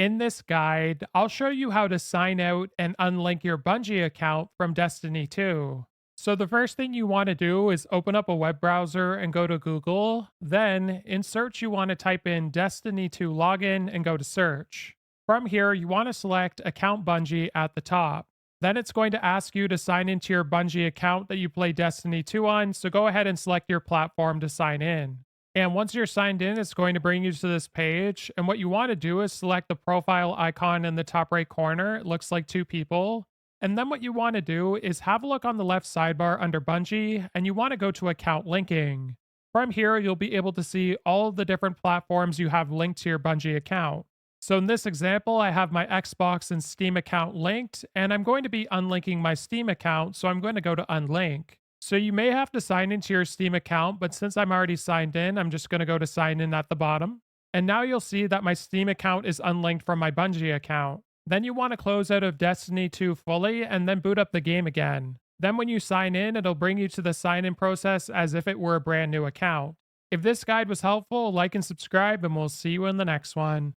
In this guide, I'll show you how to sign out and unlink your Bungie account from Destiny 2. So, the first thing you want to do is open up a web browser and go to Google. Then, in search, you want to type in Destiny 2 login and go to search. From here, you want to select Account Bungie at the top. Then it's going to ask you to sign into your Bungie account that you play Destiny 2 on, so go ahead and select your platform to sign in. And once you're signed in, it's going to bring you to this page. And what you want to do is select the profile icon in the top right corner. It looks like two people. And then what you want to do is have a look on the left sidebar under Bungie, and you want to go to account linking. From here, you'll be able to see all of the different platforms you have linked to your Bungie account. So in this example, I have my Xbox and Steam account linked, and I'm going to be unlinking my Steam account, so I'm going to go to Unlink. So you may have to sign into your Steam account, but since I'm already signed in, I'm just going to go to sign in at the bottom. And now you'll see that my Steam account is unlinked from my Bungie account. Then you want to close out of Destiny 2 fully and then boot up the game again. Then when you sign in, it'll bring you to the sign in process as if it were a brand new account. If this guide was helpful, like and subscribe, and we'll see you in the next one.